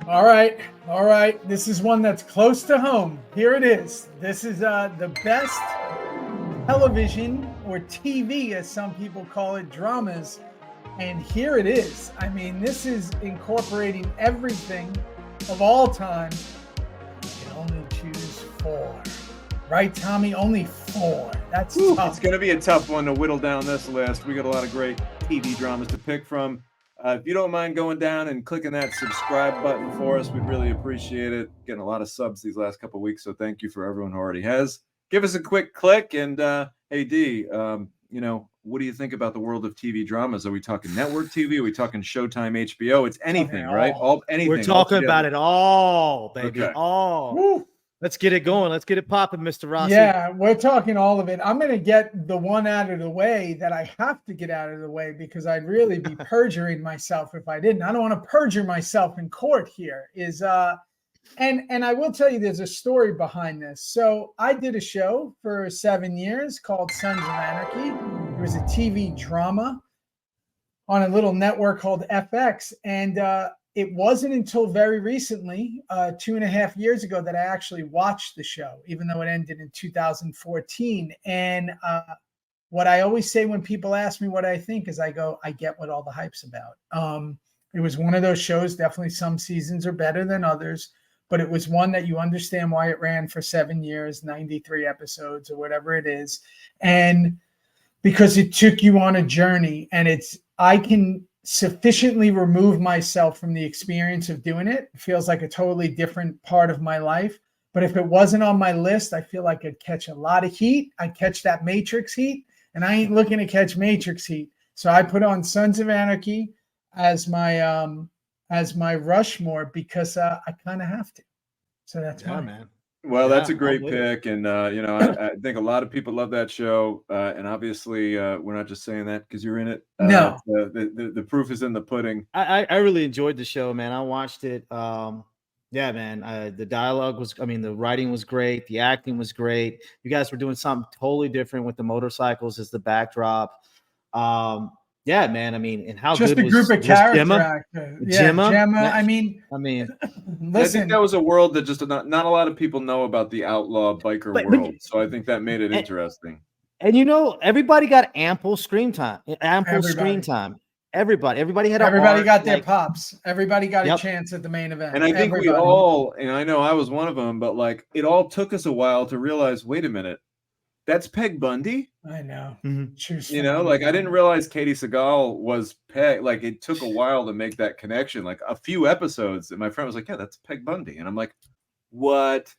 All right, all right. This is one that's close to home. Here it is. This is the best television or TV, as some people call it, dramas. And here it is. I mean, this is incorporating everything of all time. You can only choose 4. Right, Tommy? Only 4. That's tough. It's going to be a tough one to whittle down this list. We got a lot of great TV dramas to pick from. If you don't mind going down and clicking that subscribe button for us, we'd really appreciate it. Getting a lot of subs these last couple of weeks, so thank you for everyone who already has. Give us a quick click, and hey, D, what do you think about the world of TV dramas? Are we talking network TV? Are we talking Showtime, HBO? It's anything, right? Anything. We're talking about it all, baby. Okay. All. Woo. Let's get it going. Let's get it popping, Mr. Rossi. Yeah, we're talking all of it. I'm going to get the one out of the way that I have to get out of the way because I'd really be perjuring myself if I didn't. I don't want to perjure myself in court here. And I will tell you there's a story behind this. So I did a show for 7 years called Sons of Anarchy. It was a TV drama on a little network called FX. And it wasn't until very recently, 2.5 years ago, that I actually watched the show, even though it ended in 2014. And what I always say when people ask me what I think is I go, I get what all the hype's about. It was one of those shows. Definitely some seasons are better than others, but it was one that you understand why it ran for 7 years, 93 episodes or whatever it is. And because it took you on a journey, and I can sufficiently remove myself from the experience of doing it. It feels like a totally different part of my life. But if it wasn't on my list, I feel like I'd catch a lot of heat. I'd catch that Matrix heat, and I ain't looking to catch Matrix heat. So I put on Sons of Anarchy as my Rushmore because I kind of have to. So that's mine. Man. Well, that's a great pick, and I think a lot of people love that show, and obviously we're not just saying that because you're in it. No, the proof is in the pudding. I really enjoyed the show, man. I watched it. Yeah, man. The dialogue the writing was great. The acting was great. You guys were doing something totally different with the motorcycles as the backdrop. Yeah, man. I mean, and how just good a group of character actors. Yeah, Gemma. I mean, listen, I think that was a world that just not a lot of people know about, the outlaw biker world. So I think that made it interesting. And everybody got ample screen time. Everybody got their pops. Everybody got a chance at the main event. And I think we all, and I know I was one of them, but like it all took us a while to realize, wait a minute, that's Peg Bundy. I know. Mm-hmm. I didn't realize Katie Seagal was Peg. Like it took a while to make that connection. Like a few episodes, and my friend was like, "Yeah, that's Peg Bundy," and I'm like, "What?"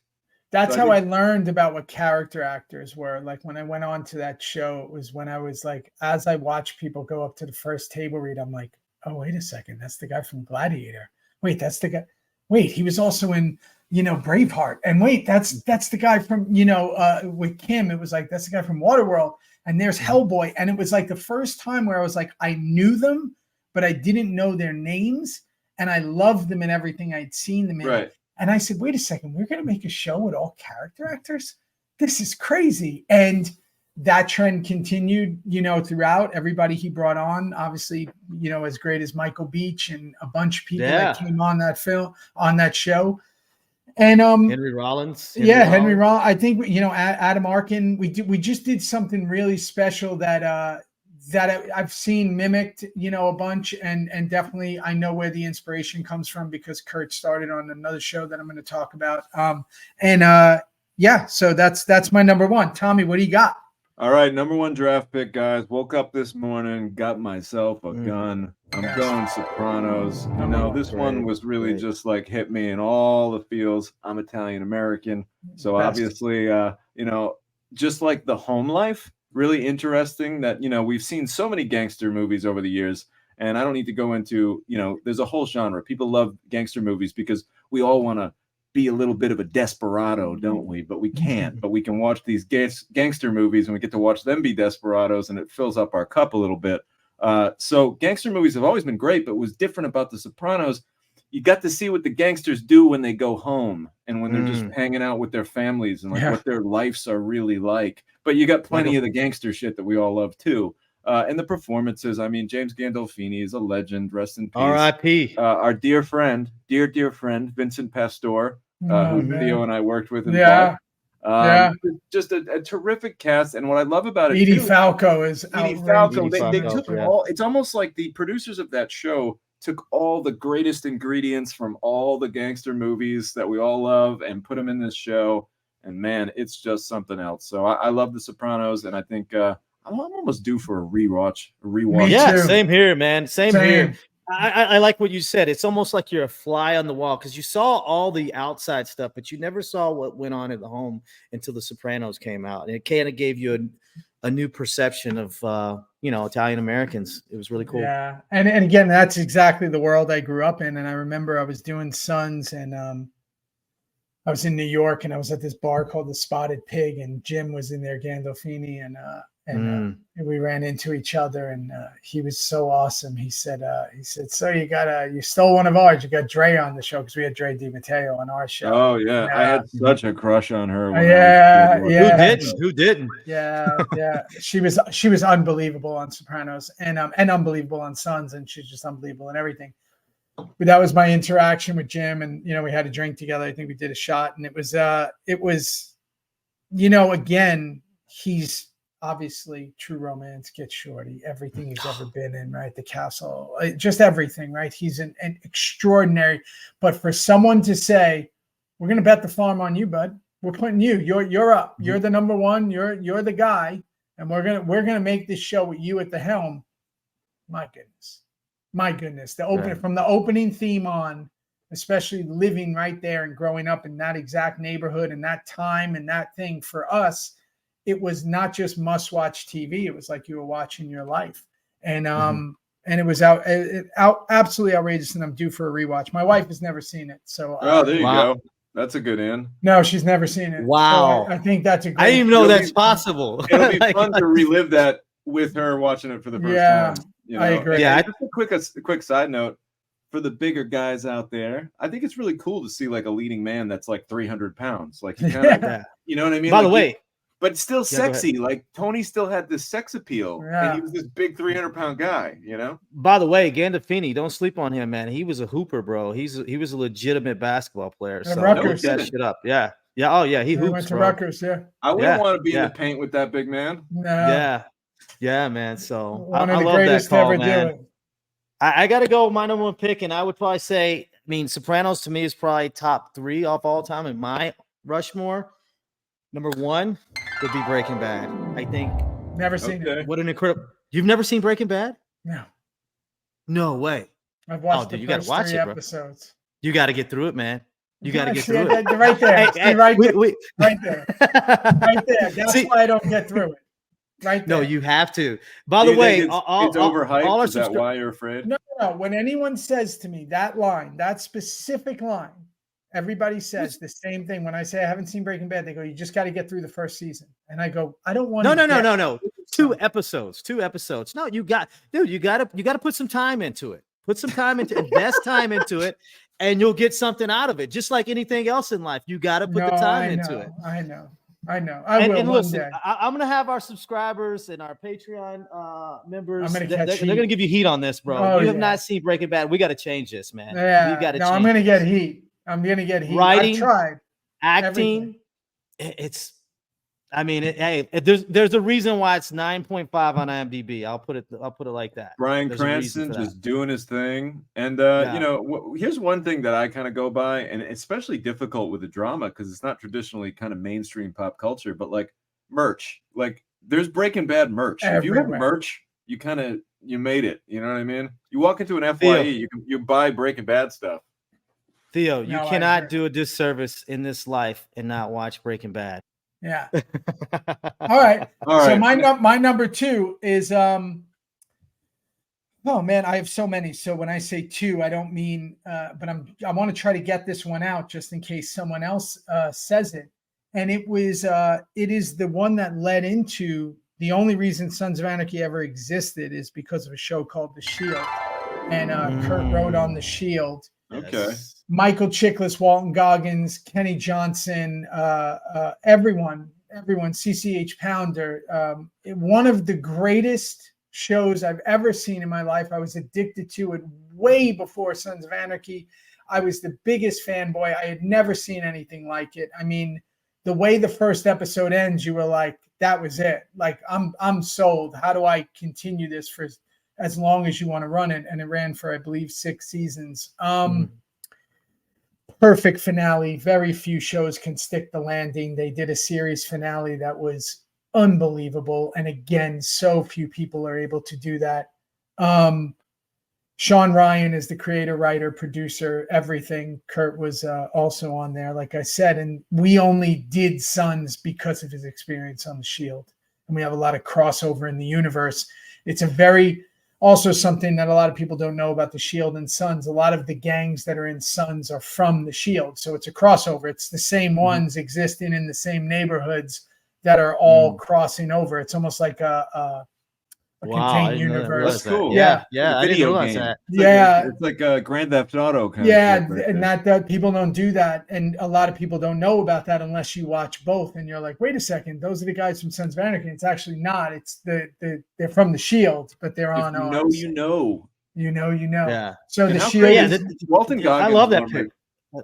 That's how I learned about what character actors were. Like when I went on to that show, it was when I was like, as I watched people go up to the first table read, I'm like, "Oh, wait a second, that's the guy from Gladiator. Wait, that's the guy. Wait, he was also in." Braveheart. And wait, that's the guy from, with Kim, it was like, that's the guy from Waterworld. And there's Hellboy. And it was like the first time where I was like, I knew them, but I didn't know their names. And I loved them in everything I'd seen them in. Right. And I said, wait a second, we're going to make a show with all character actors? This is crazy. And that trend continued, throughout. Everybody he brought on, obviously, as great as Michael Beach and a bunch of people that came on that show. And Henry Rollins. Henry Rollins. I think Adam Arkin. We just did something really special that I've seen mimicked, a bunch, and definitely I know where the inspiration comes from because Kurt started on another show that I'm going to talk about. So that's my number one. Tommy, what do you got? All right, number one draft pick, guys. Woke up this morning, got myself a gun. I'm going Sopranos. This one was really just like hit me in all the feels. I'm Italian American, so obviously, just like the home life, really interesting. That we've seen so many gangster movies over the years, and I don't need to go into there's a whole genre. People love gangster movies because we all want to be a little bit of a desperado, don't we? But we can't. But we can watch these gangster movies, and we get to watch them be desperados, and it fills up our cup a little bit. So gangster movies have always been great, but what was different about The Sopranos, you got to see what the gangsters do when they go home and when they're just hanging out with their families and what their lives are really like. But you got plenty of the gangster shit that we all love too. And the performances. I mean, James Gandolfini is a legend. Rest in peace. R.I.P. Our dear friend, dear friend, Vincent Pastore, who Theo and I worked with in just a terrific cast. And what I love about it, Edie Falco is Edie Falco. Edie They Falco, took all. It's almost like the producers of that show took all the greatest ingredients from all the gangster movies that we all love and put them in this show. And man, it's just something else. So I love The Sopranos, and I think I'm almost due for a rewatch. Yeah, same here, man. Same here. I like what you said. It's almost like you're a fly on the wall because you saw all the outside stuff, but you never saw what went on at the home until The Sopranos came out. And it kind of gave you a new perception of, Italian Americans. It was really cool. Yeah. And again, that's exactly the world I grew up in. And I remember I was doing Sons, and I was in New York, and I was at this bar called the Spotted Pig, and Jim was in there, Gandolfini, and we ran into each other, and he was so awesome. He said, so you stole one of ours. You got Dre on the show, because we had Dre DiMatteo on our show. Oh yeah. I had such a crush on her. Who didn't? Yeah. She was unbelievable on Sopranos, and unbelievable on Sons, and she's just unbelievable in everything. But that was my interaction with Jim, and we had a drink together. I think we did a shot, and it was again, he's obviously True Romance, Get Shorty, everything he's ever been in, right? The Castle, just everything, right? He's an extraordinary. But for someone to say, "We're going to bet the farm on you, bud. We're putting you. You're up. You're the number one. You're the guy, and we're gonna make this show with you at the helm." My goodness, from the opening theme on, especially living right there and growing up in that exact neighborhood and that time and that thing, for us, it was not just must-watch TV. It was like you were watching your life, and it was absolutely outrageous. And I'm due for a rewatch. My wife has never seen it, so there you go. That's a good in. No, she's never seen it. Wow, so I think that's a great. I didn't even know that's possible. It'll be fun to relive that with her watching it for the first time. I agree. Yeah, just a quick side note for the bigger guys out there. I think it's really cool to see like a leading man that's like 300 pounds. Like, you know what I mean? By the way, but still sexy. Like Tony still had this sex appeal, and he was this big 300-pound guy. By the way, Gandolfini, don't sleep on him, man. He was a hooper, bro. He was a legitimate basketball player. So don't look that shit up. Yeah. Oh yeah, he hoops. Went to bro. Rutgers. Yeah. I wouldn't want to be in the paint with that big man. No. Yeah, man. So one I of the love greatest that call, to ever man. do it. I got to go with my number one pick, and I would probably say, Sopranos to me is probably top 3 of all time in my Rushmore. Number 1 would be Breaking Bad. I think. Never seen it. What an incredible! You've never seen Breaking Bad? No. No way. I've watched the you first gotta watch 3 it, bro. episodes. You got to get through it, man. You got to get through it. Right there. Right there. That's why I don't get through it. Right there. No, you have to. By the way, it's overhyped. Is that why you're afraid? No. When anyone says to me that line, that specific line, everybody says the same thing. When I say I haven't seen Breaking Bad, they go, "You just got to get through the first season." And I go, "I don't want." No. 2 episodes. 2 episodes. No, you got to put some time into it. Put some time into invest time into it, and you'll get something out of it. Just like anything else in life, you got to put the time into it. I know. I will. And listen, one day. I'm going to have our subscribers and our Patreon members. They're going to give you heat on this, bro. Oh, you have not seen Breaking Bad. We got to change this, man. Yeah. We got to. No, I'm going to get heat. Writing, I've tried. Acting. Everything. There's a reason why it's 9.5 on IMDb. I'll put it like that. Bryan Cranston just doing his thing, and here's one thing that I kind of go by, and especially difficult with the drama because it's not traditionally kind of mainstream pop culture, but like merch, like there's Breaking Bad merch. If you have merch, you made it. You know what I mean? You walk into an FYE, you buy Breaking Bad stuff. Theo, you cannot do a disservice in this life and not watch Breaking Bad. Yeah. All right. So my number 2 is oh man, I have so many. So when I say 2, I don't mean but I want to try to get this one out just in case someone else says it. And it is the one that led into the only reason Sons of Anarchy ever existed is because of a show called The Shield. And Kurt wrote on The Shield. Okay. Michael Chiklis, Walton Goggins, Kenny Johnson, everyone, CCH Pounder. One of the greatest shows I've ever seen in my life. I was addicted to it way before Sons of Anarchy. I was the biggest fanboy. I had never seen anything like it. I mean, the way the first episode ends, you were like, that was it. Like, I'm sold. How do I continue this for as long as you want to run it? And it ran for, I believe, 6 seasons. Perfect finale. Very few shows can stick the landing. They did a series finale that was unbelievable. And again, so few people are able to do that. Sean Ryan is the creator, writer, producer, everything. Kurt was also on there, like I said. And we only did Sons because of his experience on The Shield. And we have a lot of crossover in the universe. It's also something that a lot of people don't know about The Shield and Sons. A lot of the gangs that are in Sons are from The Shield. So it's a crossover. It's the same ones existing in the same neighborhoods that are all crossing over. It's almost like a contained universe. That's cool. Yeah. Like I didn't realize that. It's like a Grand Theft Auto kind of shit right and there. that people don't do that. And a lot of people don't know about that unless you watch both. And you're like, wait a second, those are the guys from Sons of Anarchy. It's actually not. It's they're from The Shield, but they're on ours. You know. Yeah. So And The how Shield crazy Walton Goggins. I love that pick.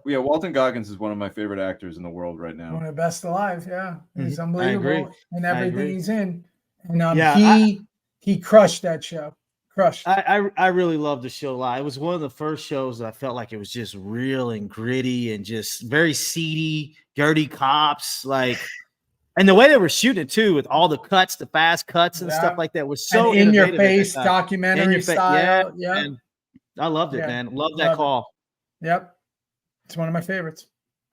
Yeah, Walton Goggins is one of my favorite actors in the world right now. one of the best alive. Yeah. He's unbelievable in everything he's in. And he crushed that show. Crushed. I really loved The Shield a lot. It was one of the first shows that I felt like it was just real and gritty and just very seedy, dirty cops. Like, and the way they were shooting it too, with all the cuts, the fast cuts and stuff like that, was so in your innovative face documentary style. Yeah. And I loved it, man. Loved that call. Yep. It's one of my favorites.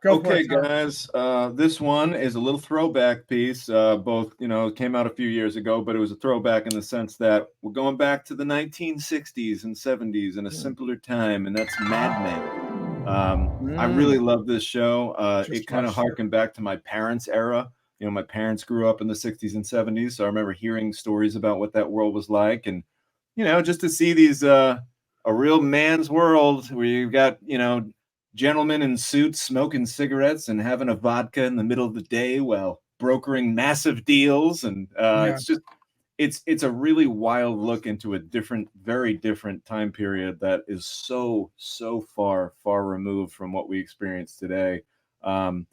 Okay, guys. This one is a little throwback piece. Both, it came out a few years ago, but it was a throwback in the sense that we're going back to the 1960s and 70s in a simpler time, and that's Mad Men. I really love this show. It kind of harkened back to my parents' era. My parents grew up in the 60s and 70s, so I remember hearing stories about what that world was like, and just to see these a real man's world where you've got gentlemen in suits smoking cigarettes and having a vodka in the middle of the day while brokering massive deals. And it's a really wild look into a very different time period that is so far removed from what we experience today. And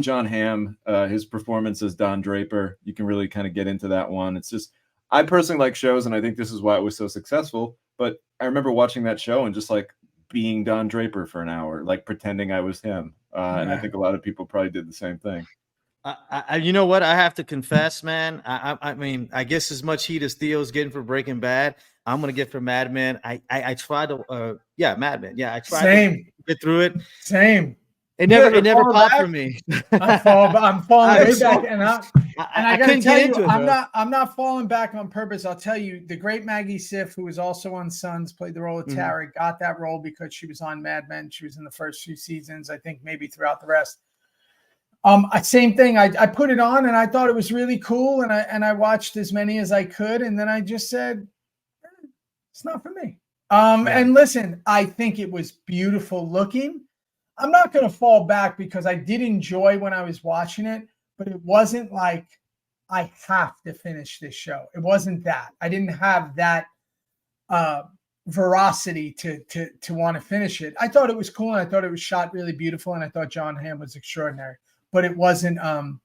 John Hamm, his performance as Don Draper, you can really kind of get into that one. It's just, I personally like shows, and I think this is why it was so successful. But I remember watching that show and just like being Don Draper for an hour, like pretending I was him. And I think a lot of people probably did the same thing. You know what? I have to confess, man. I mean, I guess as much heat as Theo's getting for Breaking Bad, I'm gonna get for Mad Men. I tried to, Mad Men. Yeah, I tried to get through it. Same. It never popped for me. I'm falling way back, and I gotta tell you, I'm not falling back on purpose. I'll tell you, the great Maggie Siff, who was also on Sons, played the role of Tara, got that role because she was on Mad Men. She was in the first few seasons, I think maybe throughout the rest. Same thing. I put it on and I thought it was really cool, and I watched as many as I could, and then I just said, it's not for me. And listen, I think it was beautiful looking. I'm not going to fall back because I did enjoy when I was watching it, but it wasn't like I have to finish this show. It wasn't that. I didn't have that veracity to want to finish it. I thought it was cool, and I thought it was shot really beautiful, and I thought John Hamm was extraordinary, but it wasn't. It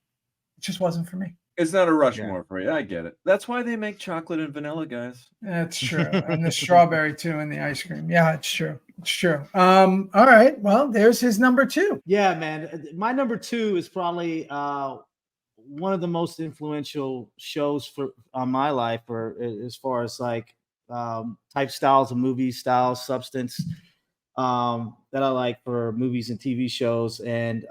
just wasn't for me. It's not a Rushmore for you. I get it. That's why they make chocolate and vanilla, guys. That's true. And the strawberry too, and the ice cream. Yeah, it's true. It's true. All right. Well, there's his number 2. Yeah, man. My number 2 is probably one of the most influential shows on my life, or as far as like type styles of movie styles, substance that I like for movies and TV shows. And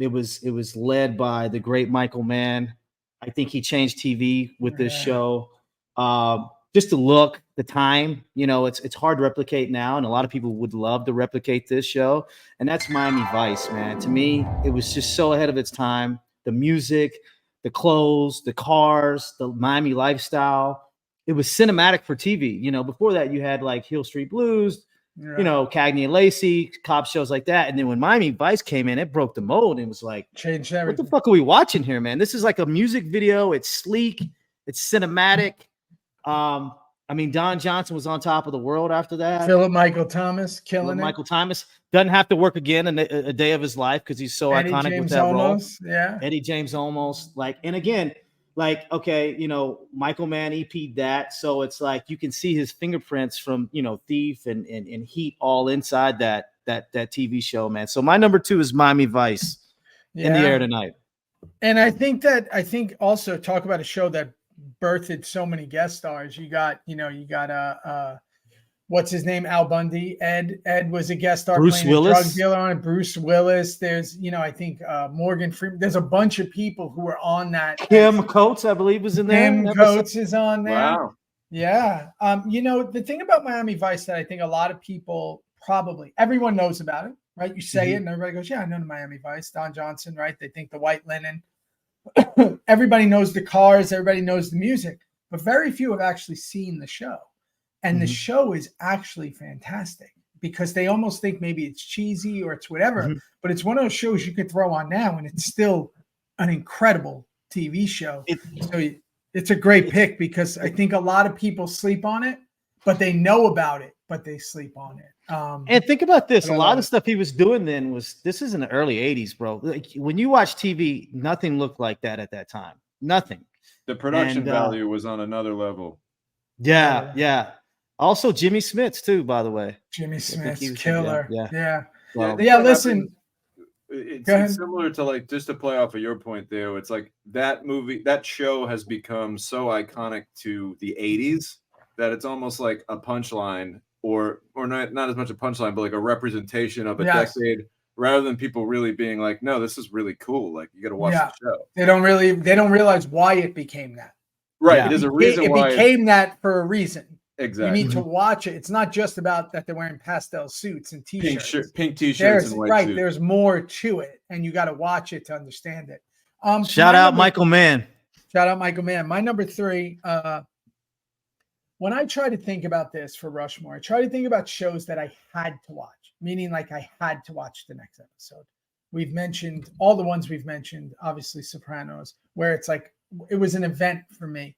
it was led by the great Michael Mann. I think he changed TV with this show. Just the look, the time, it's hard to replicate now, and a lot of people would love to replicate this show. And that's Miami Vice, man. To me, it was just so ahead of its time. The music, the clothes, the cars, the Miami lifestyle. It was cinematic for TV. Before that, you had like Hill Street Blues, Cagney and Lacey, cop shows like that. And then when Miami Vice came in, it broke the mold and was like, changed everything. What the fuck are we watching here, man? This is like a music video. It's sleek. It's cinematic. I mean, Don Johnson was on top of the world after that. Philip Michael Thomas killing it. Michael Thomas doesn't have to work again a day of his life because he's so Eddie iconic James with that Olmos, role. yeah. Eddie James Olmos, like, and again, like, okay, you know, Michael Mann EP'd that, so it's like you can see his fingerprints from, you know, Thief and Heat all inside that TV show, man. So my number 2 is Miami Vice, in the air tonight. And I think also talk about a show that birthed so many guest stars. You got what's his name? Al Bundy. Ed was a guest star. Bruce playing Willis. a drug dealer on it. Bruce Willis. There's, I think Morgan Freeman. There's a bunch of people who were on that. Kim Coates, I believe, was in there. Kim Coates is on there. Wow. Yeah. The thing about Miami Vice that I think a lot of people, probably everyone knows about it, right? You say it and everybody goes, yeah, I know the Miami Vice. Don Johnson, right? They think the white linen. Everybody knows the cars. Everybody knows the music. But very few have actually seen the show. And the show is actually fantastic because they almost think maybe it's cheesy or it's whatever. But it's one of those shows you could throw on now and it's still an incredible TV show. So it's a great pick because I think a lot of people sleep on it, but they know about it, but they sleep on it. And think about this. A lot of stuff he was doing then this is in the early 80s, bro. Like when you watch TV, nothing looked like that at that time. Nothing. The production value was on another level. Yeah, yeah. Also Jimmy Smits too, by the way. Jimmy Smits, killer. Yeah. Well, yeah, listen. It's similar to, like, just to play off of your point, Theo. It's like that show has become so iconic to the 80s that it's almost like a punchline, or not as much a punchline, but like a representation of a decade, rather than people really being like, no, this is really cool. Like, you got to watch the show. They don't realize why it became that. Right. Yeah. There's a reason why it became that for a reason. Exactly. You need to watch it. It's not just about that they're wearing pastel suits and t-shirts. Pink t-shirts and white suits. There's more to it, and you got to watch it to understand it. Shout out Michael Mann. Shout out Michael Mann. My number 3, when I try to think about this for Rushmore, I try to think about shows that I had to watch, meaning like I had to watch the next episode. We've mentioned all the ones we've mentioned, obviously Sopranos, where it's like it was an event for me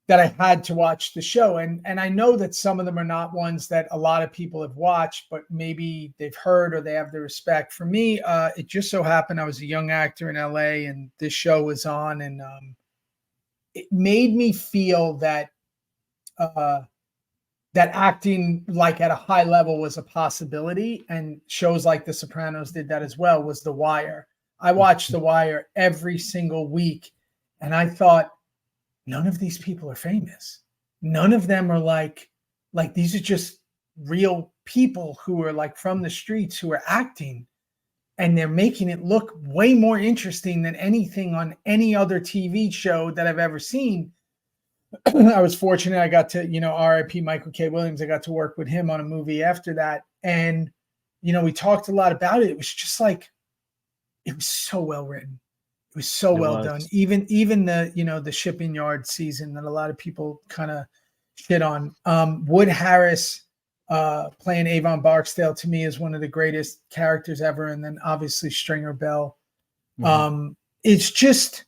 that I had to watch the show. And I know that some of them are not ones that a lot of people have watched, but maybe they've heard or they have the respect. For me, it just so happened I was a young actor in LA and this show was on, and it made me feel that that acting like at a high level was a possibility, and shows like The Sopranos did that as well, was The Wire. I watched The Wire every single week, and I thought, none of these people are famous. None of them are like these are just real people who are like from the streets who are acting, and they're making it look way more interesting than anything on any other TV show that I've ever seen. I was fortunate. I got to, RIP Michael K. Williams. I got to work with him on a movie after that. And, we talked a lot about it. It was just like, it was so well written. It was so well done. Even the, the shipping yard season that a lot of people kind of shit on. Wood Harris playing Avon Barksdale, to me, is one of the greatest characters ever. And then obviously Stringer Bell. It's just,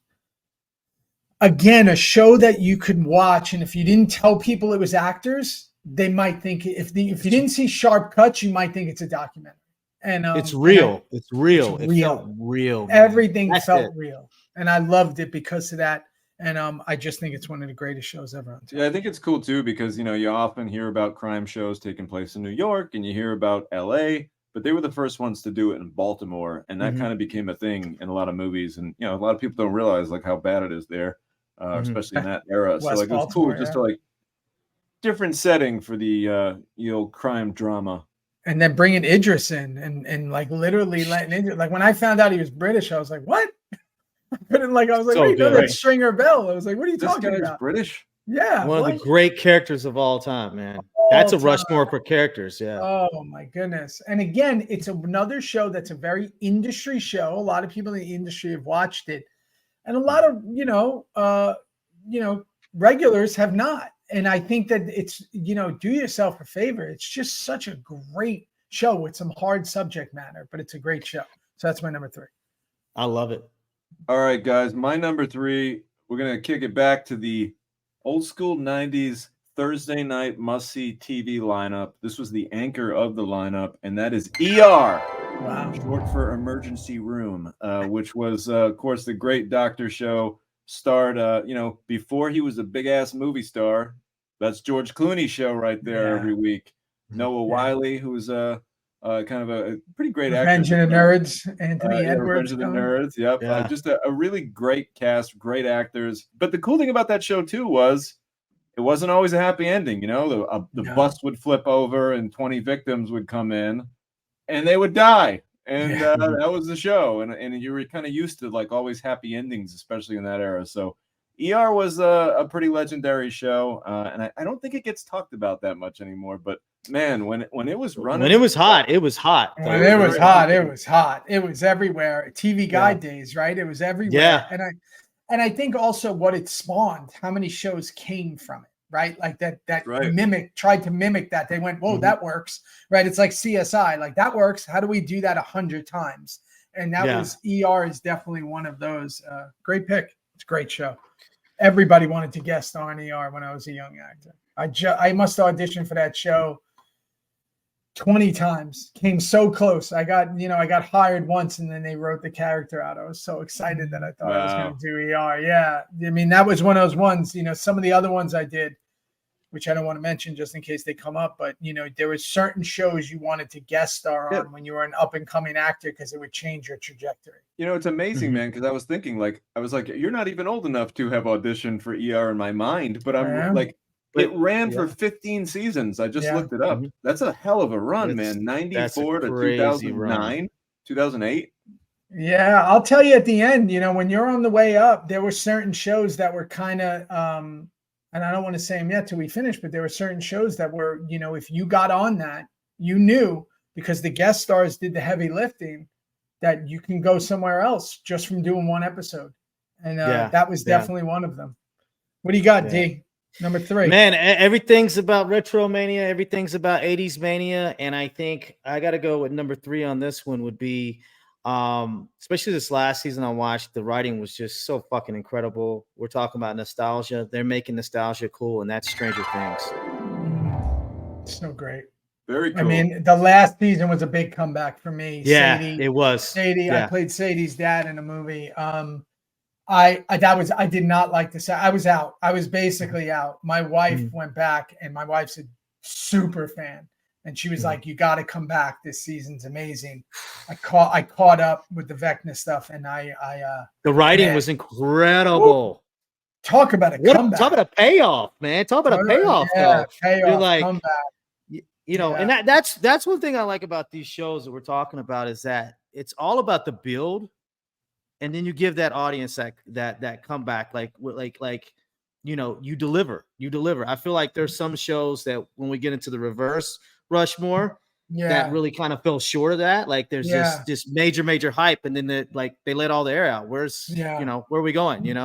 again, a show that you could watch, and if you didn't tell people it was actors, they might think if you didn't see sharp cuts, you might think it's a documentary. And it's real. It's real. It felt real. Man. Everything felt real, and I loved it because of that. And I just think it's one of the greatest shows ever on TV. Yeah, I think it's cool too because you often hear about crime shows taking place in New York, and you hear about LA, but they were the first ones to do it in Baltimore, and that kind of became a thing in a lot of movies. And a lot of people don't realize like how bad it is there. Especially in that era. West so like it was cool just to like different setting for the old crime drama. And then bringing Idris in and like literally letting Idris, like when I found out he was British, I was like, what? I was like, wait, no, that's Stringer Bell. I was like, what are you talking about? British? Yeah. One of the great characters of all time, man. That's a Rushmore for characters. Yeah. Oh my goodness. And again, it's another show that's a very industry show. A lot of people in the industry have watched it. And a lot of, regulars have not. And I think that it's, do yourself a favor. It's just such a great show with some hard subject matter, but it's a great show. So that's my number 3. I love it. All right, guys. My number 3, we're going to kick it back to the Old school 90s Thursday night must-see TV lineup. This was the anchor of the lineup, and that is ER. Wow. Short for Emergency Room, which was, of course, the great doctor show. Starred, before he was a big-ass movie star. That's George Clooney's show right there every week. Noah Wiley, who's kind of a pretty great actor. Revenge of the Nerds, Anthony Edwards. Revenge of the Nerds, yep. Yeah. Just a really great cast, great actors. But the cool thing about that show, too, was it wasn't always a happy ending. The bus would flip over and 20 victims would come in and they would die. And that was the show. And you were kind of used to like always happy endings, especially in that era. So ER was a pretty legendary show. And I don't think it gets talked about that much anymore. But man, when it was running, when it was hot, it was hot. When it was hot, it was hot. It was everywhere. TV Guide days, right? It was everywhere. Yeah. And I think also what it spawned, how many shows came from it. Right, like that tried to mimic that. They went, whoa, that works, right? It's like CSI, like that works. How do we do that 100 times? And that was ER is definitely one of those. Great pick. It's a great show. Everybody wanted to guest on ER when I was a young actor. I must audition for that show 20 times. Came so close. I got hired once, and then they wrote the character out. I was so excited that I thought I was going to do ER. Yeah, I mean that was one of those ones. Some of the other ones I did, which I don't want to mention just in case they come up, but there were certain shows you wanted to guest star on when you were an up and coming actor because it would change your trajectory. It's amazing, man, because I was thinking you're not even old enough to have auditioned for ER in my mind, but I'm like, it ran for 15 seasons. I just looked it up. That's a hell of a run, man. 94 to 2009, 2008. Yeah, I'll tell you at the end, when you're on the way up, there were certain shows that were kind of and I don't want to say them yet till we finish, but there were certain shows that were, if you got on that, you knew because the guest stars did the heavy lifting that you can go somewhere else just from doing one episode. And that was definitely one of them. What do you got, D? Number 3. Man, everything's about retro mania. Everything's about 80s mania. And I think I got to go with number 3 on this one would be, especially this last season I watched, the writing was just so fucking incredible. We're talking about nostalgia. They're making nostalgia cool, and that's Stranger Things. So great. Very cool. I mean, the last season was a big comeback for me. Yeah, Sadie, it was. Sadie, I played Sadie's dad in a movie. I did not like this. I was out. I was basically out. My wife went back, and my wife's a super fan. And she was like, "You got to come back. This season's amazing." I caught up with the Vecna stuff, and the writing was incredible. Talk about a comeback. Talk about a payoff, man. Talk about a payoff. Payoff. You're like, comeback. And that's one thing I like about these shows that we're talking about is that it's all about the build, and then you give that audience that comeback, you deliver. I feel like there's some shows that when we get into the reverse Rushmore, that really kind of fell short of that. Like there's this major hype, and then they let all the air out. Where are we going? And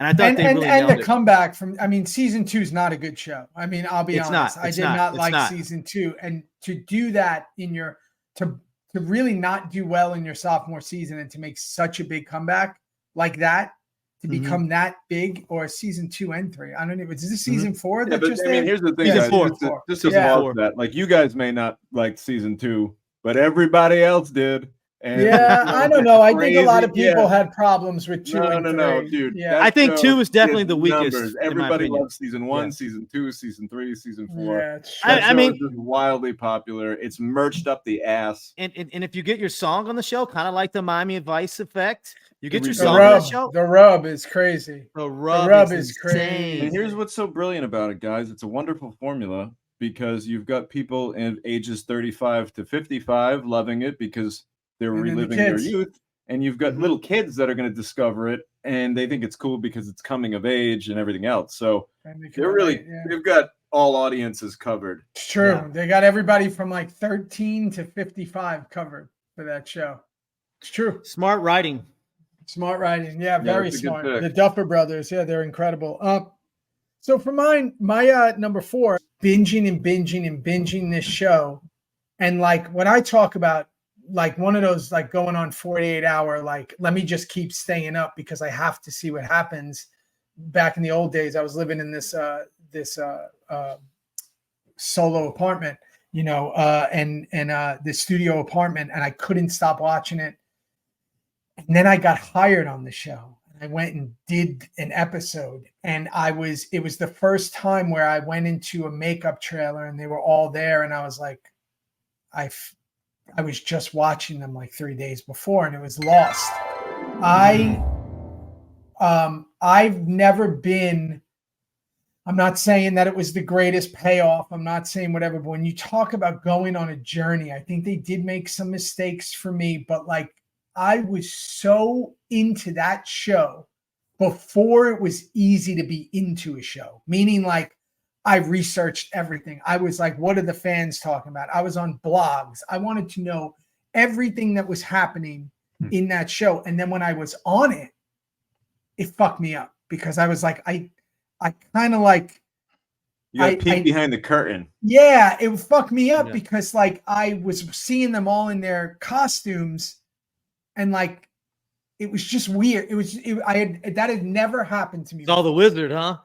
I thought they really nailed it. Comeback from. I mean, season 2 is not a good show. I mean, I'll be honest. I did not like season 2, and to do that to really not do well in your sophomore season and to make such a big comeback like that. To become that big, or season 2 and 3. I don't know. Is this season 4? Yeah, but I mean, here's the thing, guys. Just to pause that, like you guys may not like season 2, but everybody else did. And, I don't know. I think a lot of people had problems with 2 and 3. No, dude. Yeah. I think 2 is definitely the weakest. Everybody loves season 1, season 2, season 3, season 4. Yeah, I mean, it's wildly popular. It's merched up the ass. And if you get your song on the show, kind of like the Miami Vice effect, you get your song on the show. The rub is crazy. The rub is crazy. And here's what's so brilliant about it, guys. It's a wonderful formula because you've got people in ages 35 to 55 loving it because they're reliving their youth. And you've got little kids that are going to discover it and they think it's cool because it's coming of age and everything else. So they've got all audiences covered. It's true. Yeah. They got everybody from like 13 to 55 covered for that show. It's true. Smart writing. Yeah, very smart. The Duffer Brothers, they're incredible. So for mine, my number 4, binging this show. And like when I talk about like one of those like going on 48-hour, like let me just keep staying up because I have to see what happens. back in the old days, I was living in this solo apartment, you know, and the studio apartment, and I couldn't stop watching it. And then I got hired on the show. I went and did an episode, and it was the first time where I went into a makeup trailer and they were all there, and I was like, I was just watching them like 3 days before, and it was Lost. I've never been, I'm not saying that it was the greatest payoff. I'm not saying whatever, but when you talk about going on a journey, I think they did make some mistakes for me, but like I was so into that show before it was easy to be into a show, meaning like I researched everything. I was like, what are the fans talking about? I was on blogs. I wanted to know everything that was happening in that show. And then when I was on it, it fucked me up because I was like, I kind of like, you got peek behind the curtain. Yeah, it fucked me up because like I was seeing them all in their costumes, and like it was just weird. That had never happened to me. Saw the Wizard, huh?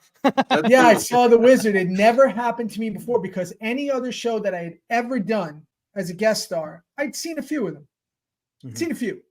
Yeah, I saw the Wizard. It never happened to me before because any other show that I had ever done as a guest star, I'd seen a few of them. I'd seen a few,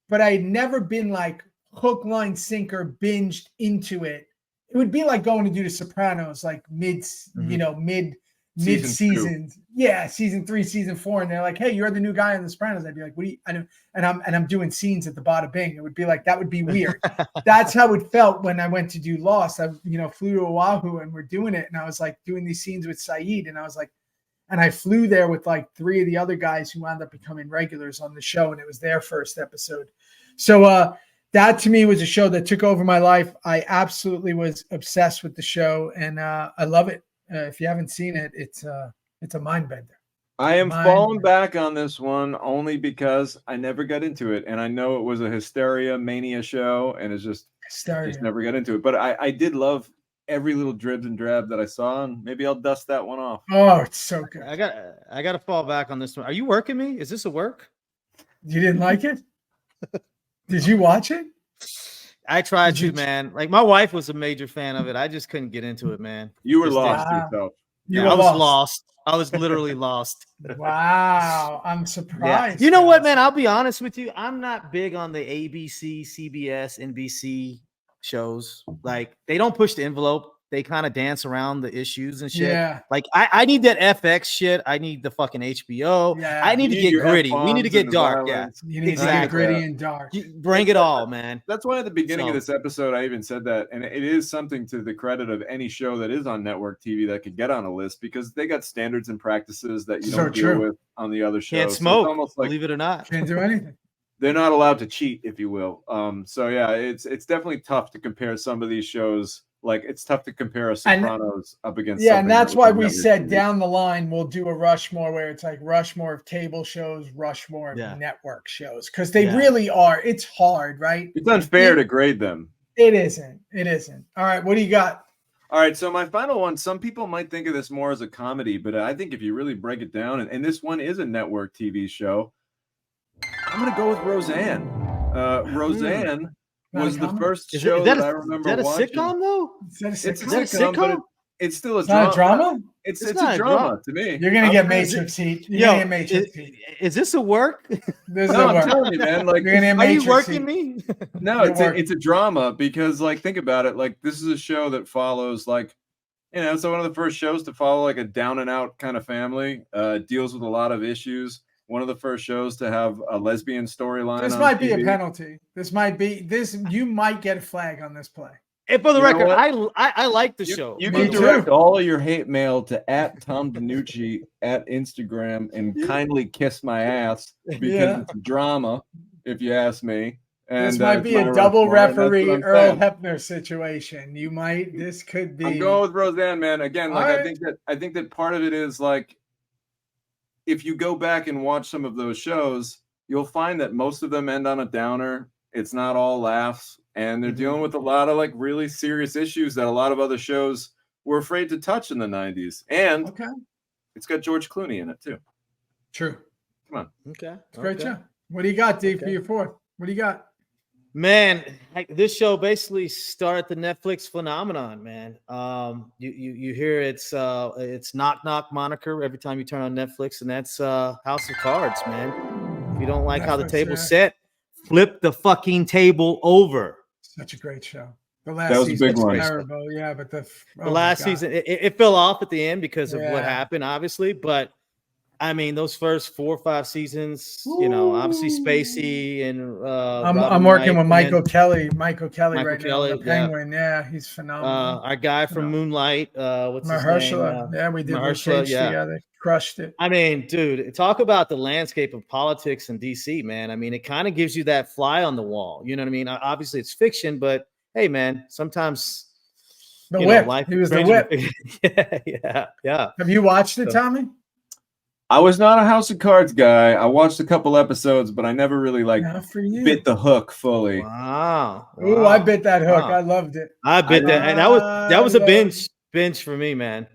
but I had never been like hook, line, sinker, binged into it. It would be like going to do The Sopranos, like mid season. Yeah, season 3, season 4, and they're like, "Hey, you're the new guy on The Sopranos." I'd be like, "What do you?" And I'm doing scenes at the Bada Bing. It would be like that would be weird. That's how it felt when I went to do Lost. I flew to Oahu and we're doing it, and I was like doing these scenes with Saeed, and I was like, and I flew there with like 3 of the other guys who wound up becoming regulars on the show, and it was their first episode. So that to me was a show that took over my life. I absolutely was obsessed with the show, and I love it. If you haven't seen it, it's a mind bender. I am falling back on this one only because I never got into it, and I know it was a hysteria mania show, and it's just never got into it. But I did love every little dribs and drab that I saw, and maybe I'll dust that one off. Oh, it's so good. I got to fall back on this one. Are you working me? Is this a work? You didn't like it? Did you watch it? I tried to, man. Like my wife was a major fan of it. I just couldn't get into it, man. You were lost yourself. I was lost. I was literally lost. Wow, I'm surprised. Yeah. You know what, man? I'll be honest with you. I'm not big on the ABC, CBS, NBC shows. Like they don't push the envelope. They kind of dance around the issues and shit. Yeah. Like I need that FX shit. I need the fucking HBO. Yeah. I need to get gritty. We need to get dark. Violence. Yeah. You need to get gritty and dark. Bring it all, man. That's why at the beginning of this episode, I even said that. And it is something to the credit of any show that is on network TV that could get on a list because they got standards and practices that you don't deal with on the other shows. Can't smoke, so almost like, believe it or not. Can't do anything. They're not allowed to cheat, if you will. So yeah, it's definitely tough to compare some of these shows. Like it's tough to compare a Sopranos up against. Yeah, and that's why we said TV. Down the line we'll do a Rushmore where it's like Rushmore of cable shows, Rushmore of network shows, because they really are. It's hard, right? It's unfair to grade them. It isn't. It isn't. All right, what do you got? All right, so my final one. Some people might think of this more as a comedy, but I think if you really break it down, and this one is a network TV show, I'm gonna go with Roseanne. Roseanne. Was the first show that I remember watching. Is that a sitcom though? It's a sitcom, but it's still a drama. Not a drama? It's a drama to me. You're gonna get Matrix heat. You're gonna get Matrix heat. Is this a work? I'm telling you, man. Like, are you working me? No, it's a drama because, like, think about it. Like, this is a show that follows, like, it's one of the first shows to follow like a down and out kind of family. Deals with a lot of issues. One of the first shows to have a lesbian storyline. This might be a penalty. You might get a flag on this play. And for the record, I like the show. You can direct all your hate mail to @TomDanucci at Instagram and kindly kiss my ass because it's a drama, if you ask me. And this might be a double referee Earl Hebner situation. This could be. I'm going with Roseanne, man. Again, like I think that part of it is like, if you go back and watch some of those shows, you'll find that most of them end on a downer. It's not all laughs, and they're dealing with a lot of like really serious issues that a lot of other shows were afraid to touch in the 90s. And it's got George Clooney in it too. True. Come on. Okay. It's a great show. What do you got, Dave, for your fourth? What do you got? Man, this show basically started the Netflix phenomenon, man. You hear it's knock knock moniker every time you turn on Netflix, and that's House of Cards, man. If you don't like how the table's set, flip the fucking table over. Such a great show. The That was a big season was one. terrible, yeah, but the last season it fell off at the end because of what happened, obviously. But I mean, those first 4 or 5 seasons, you know, obviously Spacey and I'm working with Michael Kelly right now, the Penguin. Yeah, he's phenomenal. Our guy from Moonlight, what's Mahershala. his name? Yeah, we did Luke Mahershala, Cage together. Crushed it. I mean, dude, talk about the landscape of politics in DC, man. I mean, it kind of gives you that fly on the wall. You know what I mean? Obviously, it's fiction, but hey, man, sometimes the whip. Life he was the whip. yeah. Have you watched it, Tommy? I was not a House of Cards guy. I watched a couple episodes, but I never really bit the hook fully. Wow. Ooh, I bit that hook. I loved it. I bit that, and that was a binge for me, man.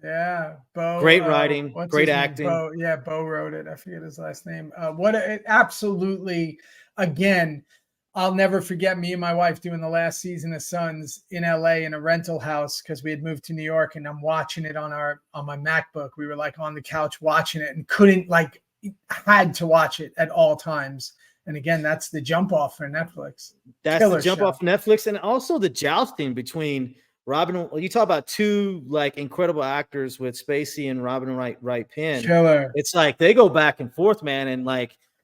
Yeah, Bo. Great writing, great acting. Bo, Bo wrote it. I forget his last name. Absolutely. Again, I'll never forget me and my wife doing the last season of Sons in LA in a rental house because we had moved to New York, and I'm watching it on my MacBook. We were like on the couch watching it and had to watch it at all times. And again, that's the jump off for Netflix. That's the jump off Netflix, and also the jousting between Robin. You talk about two incredible actors with Spacey and Robin Wright Penn. Killer. It's like they go back and forth, man, and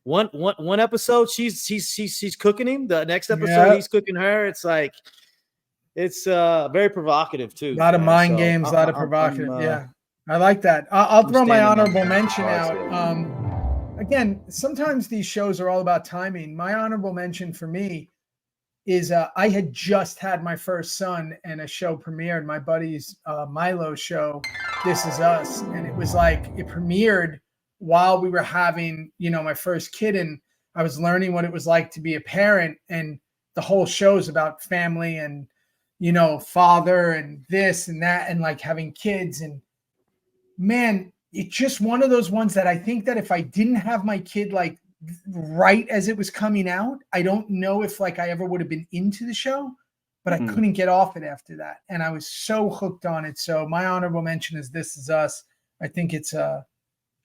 one episode she's cooking him. The next episode he's cooking her. It's very provocative too. A lot of mind games, a lot of provocative. I like that. I'll throw my honorable mention out. Again, sometimes these shows are all about timing. My honorable mention for me is I had just had my first son, and a show premiered, my buddy's Milo show, This Is Us, and it was it premiered while we were having, my first kid, and I was learning what it was like to be a parent, and the whole show's about family and, father and this and that, and having kids. And man, it's just one of those ones that I think that if I didn't have my kid right as it was coming out, I don't know if I ever would have been into the show, but I couldn't get off it after that. And I was so hooked on it. So my honorable mention is This Is Us. I think it's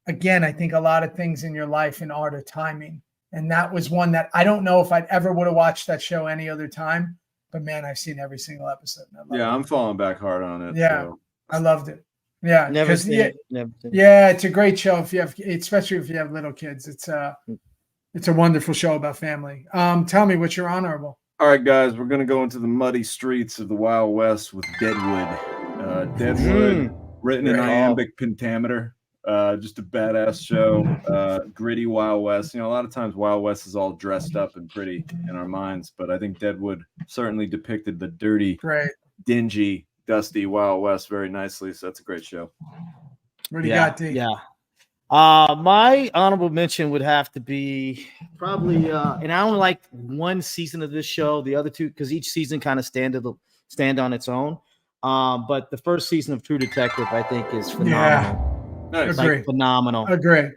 again, I think a lot of things in your life and art are timing. And that was one that I don't know if I'd ever would have watched that show any other time, but man, I've seen every single episode. I'm falling back hard on it. Yeah. So. I loved it. Yeah. Never seen it. Yeah. It's a great show. Especially if you have little kids, it's a wonderful show about family. Tell me what's your honorable. All right, guys, we're going to go into the muddy streets of the Wild West with Deadwood. Deadwood, written in iambic pentameter. Just a badass show. Gritty Wild West. A lot of times Wild West is all dressed up and pretty in our minds, but I think Deadwood certainly depicted the dirty, dingy, dusty Wild West very nicely. So that's a great show. What do you got, D? Yeah. My honorable mention would have to be probably, and I only like one season of this show. The other two, because each season kind of stand on its own. But the first season of True Detective, I think, is phenomenal. Nice. Agree. Phenomenal. Agree.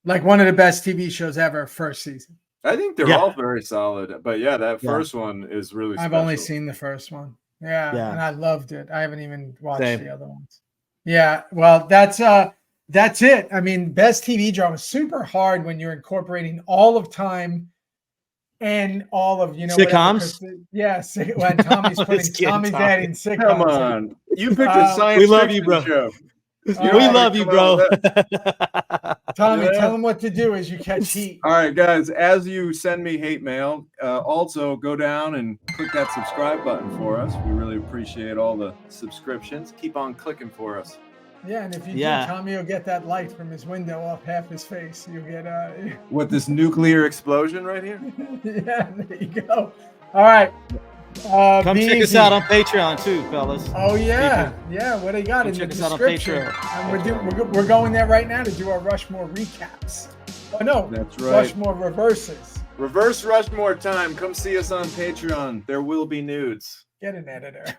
One of the best TV shows ever, first season. I think they're all very solid. But that first one is really special. I've only seen the first one. Yeah. And I loved it. I haven't even watched the other ones. Yeah. Well, that's it. I mean, best TV drama, super hard when you're incorporating all of time and all of, sitcoms. When Tommy's adding sitcoms. Come on. You picked a science fiction show. We love you, bro. Tommy, tell them what to do as you catch heat. All right, guys, as you send me hate mail, also go down and click that subscribe button for us. We really appreciate all the subscriptions. Keep on clicking for us. Yeah, and if you do, Tommy will get that light from his window off half his face. You'll get what, this nuclear explosion right here? Yeah, there you go. All right. Come check us out on Patreon too, fellas. Oh yeah, what do you got in the description? And we're going there right now to do our Rushmore recaps. Oh no, that's right. Rushmore reverses. Reverse Rushmore time. Come see us on Patreon. There will be nudes. Get an editor.